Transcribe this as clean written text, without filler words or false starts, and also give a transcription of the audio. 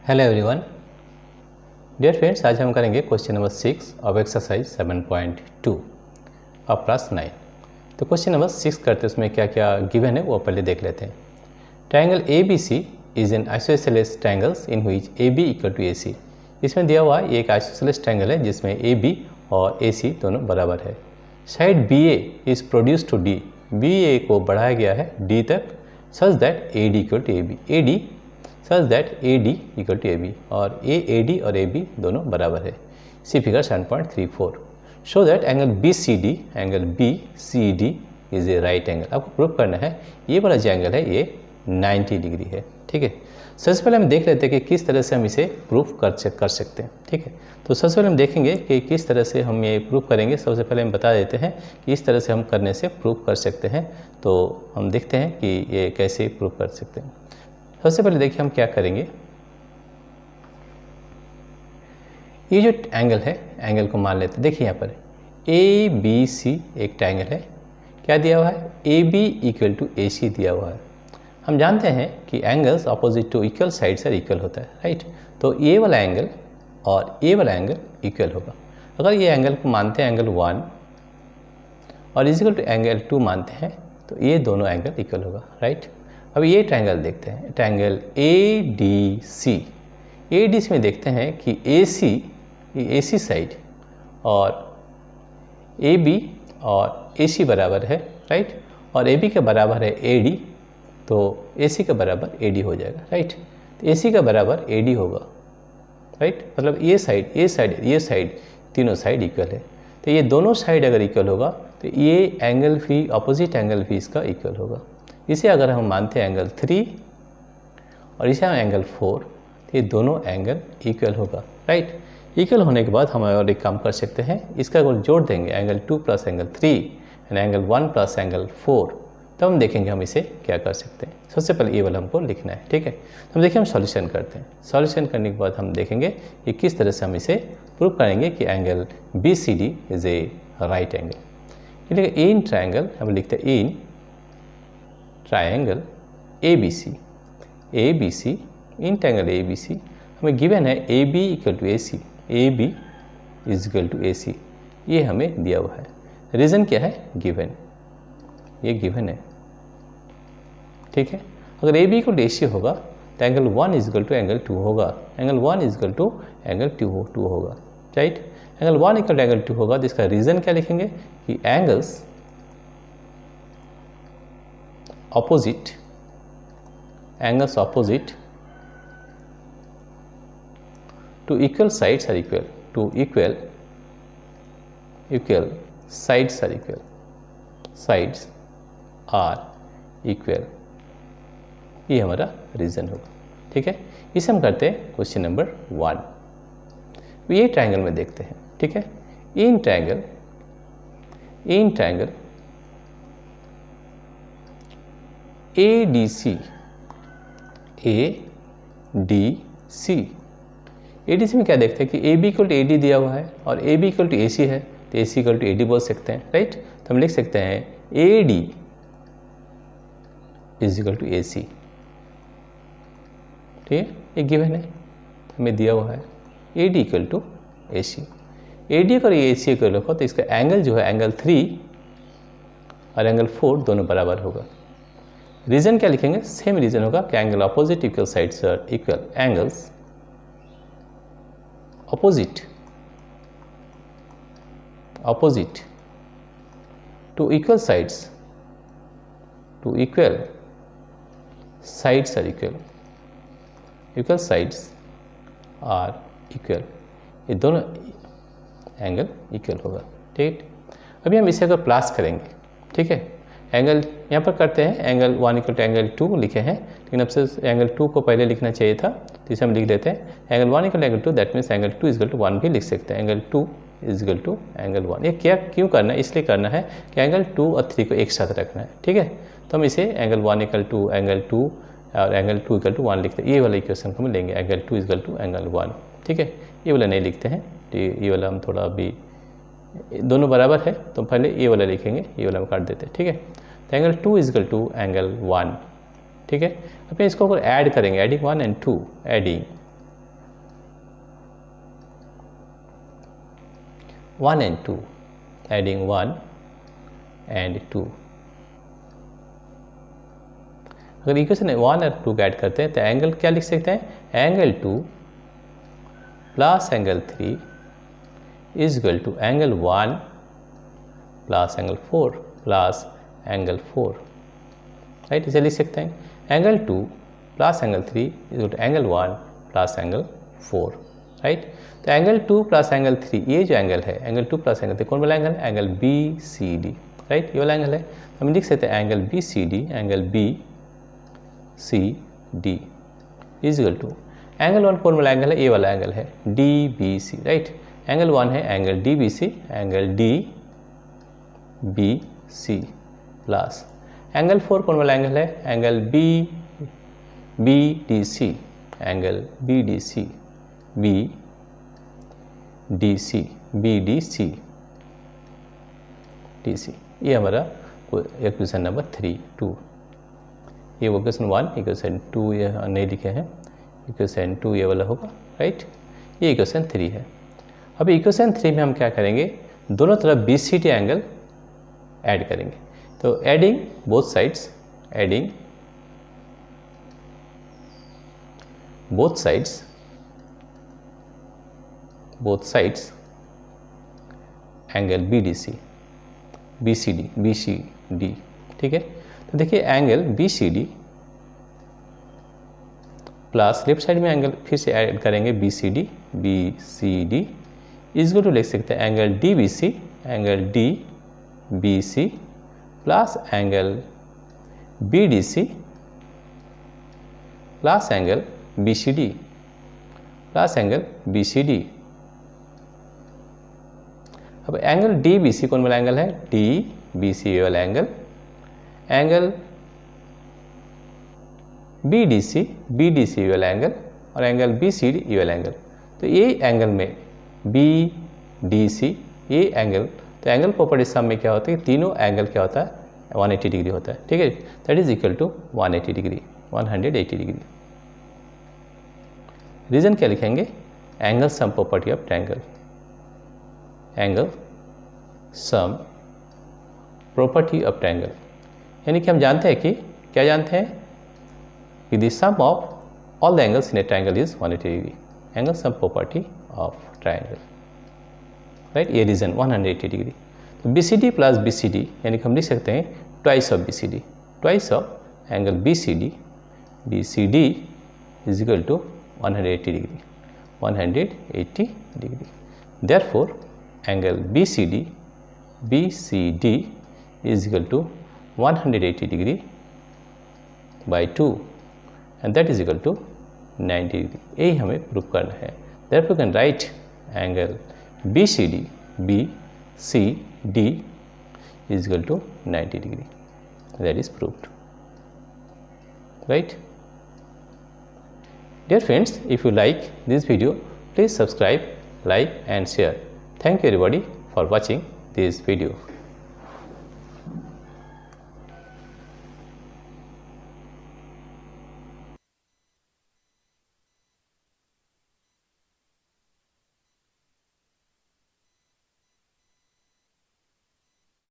Hello everyone, dear friends, आज हम करेंगे question number 6 of exercise 7.2 of class 9। तो क्वेश्चन नंबर 6 करते उसमें क्या क्या गिवन है वो पहले देख लेते हैं। Triangle A B C is an isosceles triangles in which A B equal to A C. इसमें दिया हुआ एक आइसोसेलेस ट्रायंगल है जिसमें ए बी और ए सी दोनों बराबर है। Side B A is produce to D, B A को बढ़ाया गया है डी तक such that A D equal to A B, A D such that A D equal to A B, और ए डी और ए बी दोनों बराबर है। See figure 7.34 show that angle B C D is a right angle. आपको prove करना है ये वाला जो एंगल है ये 90 डिग्री है। ठीक है, सबसे पहले हम देख लेते हैं कि किस तरह से हम इसे प्रूफ कर सकते हैं। ठीक है, तो सबसे पहले हम देखेंगे कि किस तरह से हम ये प्रूफ करेंगे। सबसे पहले हम बता देते हैं कि इस तरह से हम करने से प्रूफ कर सकते हैं। तो हम देखते हैं कि ये कैसे प्रूफ कर सकते हैं। सबसे पहले देखिए हम क्या करेंगे। ये जो एंगल है, एंगल को मान लेते हैं। देखिए यहाँ पर ए बी सी एक ट्रायंगल है। क्या दिया हुआ है? A B equal to A C दिया हुआ है। हम जानते हैं कि angles opposite to equal sides are equal होता है, राइट। तो ये वाला एंगल और ये वाला एंगल इक्वल होगा। अगर ये एंगल को मानते हैं एंगल 1 और इक्वल टू एंगल 2 मानते हैं तो ये दोनों एंगल इक्वल होगा, राइट। अब ये ट्रायंगल देखते हैं, triangle A D C. A D C में देखते हैं कि ए सी साइड और ए बी और ए सी बराबर है, राइट, और ए बी के बराबर है ए डी, तो ए सी के बराबर ए डी हो जाएगा, राइट। तो ए सी का बराबर ए डी होगा, राइट। मतलब ये साइड तीनों साइड इक्वल है। तो ये दोनों साइड अगर इक्वल होगा तो ये एंगल फी अपोजिट एंगल फी इसका इक्वल होगा। इसे अगर हम मानते हैं एंगल 3 और इसे हम एंगल 4 तो ये दोनों एंगल इक्वल होगा, राइट। इक्वल होने के बाद हम और एक काम कर सकते हैं, इसका अगर जोड़ देंगे angle 2 plus angle 3 and angle 1 plus angle 4, तब हम देखेंगे हम इसे क्या कर सकते हैं। सबसे पहले ये वाला हमको लिखना है, ठीक है। तो हम देखिए हम सॉल्यूशन करते हैं। सॉल्यूशन करने के बाद हम देखेंगे कि किस तरह से हम इसे प्रूव करेंगे कि angle B C D is a right angle. ये इन ट्रायंगल हम लिखते हैं in triangle A B C in triangle A B C हमें गिवन है A B equal to A C, A B is equal to A C, ये हमें दिया हुआ है। रीज़न क्या है? गिवन, ये गिवन है, ठीक है। अगर A B equal to A C होगा तो angle 1 is equal to angle 2 होगा, angle 1 is equal to angle 2 होगा, right. Angle 1 equal to angle 2 होगा तो इसका रीज़न क्या लिखेंगे कि angles opposite to equal sides are equal, to equal sides are equal, sides are equal, ये हमारा रीजन होगा, ठीक है। इसे हम करते हैं क्वेश्चन नंबर 1। ये ट्रायंगल में देखते हैं, ठीक है। इन ट्रायंगल ए डी सी में क्या देखते हैं कि A B equal to A D दिया हुआ है और A B equal to A C है, तो A C equal to A D बोल सकते हैं, राइट। तो हम लिख सकते हैं A D is equal to A C, ठीक है। ये गिवन है, हमें दिया हुआ है A D equal to A C. A D और ए सी इक्वल होगा तो इसका एंगल जो है एंगल 3 और एंगल 4 दोनों बराबर होगा। रीजन क्या लिखेंगे? सेम रीजन होगा कि angle opposite equal sides are equal, angles opposite to equal sides are equal, ये दोनों एंगल इक्वल होगा, ठीक। अभी हम इसे अगर प्लस करेंगे, ठीक है, एंगल यहाँ पर करते हैं एंगल 1 इक्वल टू एंगल 2 लिखे हैं, लेकिन अब से एंगल 2 को पहले लिखना चाहिए था, तो इसे हम लिख देते हैं angle 1 equal to angle 2, that means angle 2 equal to 1 भी लिख सकते हैं, एंगल 2 इक्वल टू एंगल 1। ये क्या क्यों करना है? इसलिए करना है कि एंगल 2 और 3 को एक साथ रखना है, ठीक है। तो हम इसे एंगल 1 इक्वल टू एंगल 2 और एंगल 2 इक्वल टू 1 लिखते हैं। ये वाला इक्वेशन को हम लेंगे एंगल 2 इक्वल टू एंगल 1, ठीक है। ये वाला नहीं लिखते हैं, तो ये वाला हम थोड़ा अभी दोनों बराबर है तो पहले ये वाला लिखेंगे, ये वाला हम काट देते हैं, ठीक है। तो angle 2 is equal to angle 1, ठीक है। अब इसको अगर ऐड करेंगे, adding 1 and 2, adding 1 and 2, adding 1 and 2। अगर इक्वेशन 1 और 2 का ऐड करते हैं तो एंगल क्या लिख सकते हैं, angle 2 plus angle 3 is equal to angle 1 plus angle 4 plus angle 4, right. इसे लिख सकते हैं angle 2 plus angle 3 is equal to angle 1 plus angle 4, right. तो एंगल 2 प्लस एंगल 3, ये जो एंगल है एंगल 2 प्लस एंगल 3 कौन वाला एंगल है, angle B C D, right. ये वाला एंगल है, हम लिख सकते हैं angle B C D, angle B C D is equal to angle 1 कौन वाला एंगल है, ये वाला एंगल है D B C, right. Angle 1 है angle D B C, angle D B C plus angle 4 कौन वाला एंगल है, angle B B D C, angle B D C, B D C, B D C D C. ये हमारा equation number 3 2। ये equation 1, equation 2 ये नहीं लिखे हैं, इक्वेशन 2 ये वाला होगा, राइट। ये इक्वेशन 3 है। अब इक्वेशन 3 में हम क्या करेंगे, दोनों तरफ B C T angle add करेंगे। तो adding both sides, adding both sides angle BDC BCD, ठीक है। तो देखिए एंगल BCD प्लस लेफ्ट साइड में एंगल फिर से ऐड करेंगे BCD इसको तो लिख सकते हैं angle DBC plus angle BDC plus angle BCD plus angle BCD। अब एंगल DBC कौन वाला एंगल है, DBC वाला एंगल, एंगल BDC वाला एंगल और एंगल BCD वाला एंगल। तो ये एंगल में BDC ये एंगल, तो एंगल प्रॉपर्टी सम में क्या होता है, तीनों एंगल क्या होता है 180 डिग्री होता है, ठीक है। That is equal to 180 degree, 180 degree. Reason क्या लिखेंगे, angle sum property of triangle, angle sum property of triangle. यानी कि हम जानते हैं कि क्या जानते हैं कि the sum of all the angles in a triangle is 180 degree, angle sum property of triangle, right. ये रीजन 180 डिग्री। तो BCD प्लस BCD यानी कि हम लिख सकते हैं twice of BCD, twice of angle BCD is equal to 180 degree, 180 degree. Therefore, angle BCD is equal to 180 degree by 2 and that is equal to 90 degree। यही हमें prove करना है। Therefore, you can write angle BCD is equal to 90 degree। That is proved, right? Dear friends, if you like this video, please subscribe, like and share. Thank you everybody for watching this video.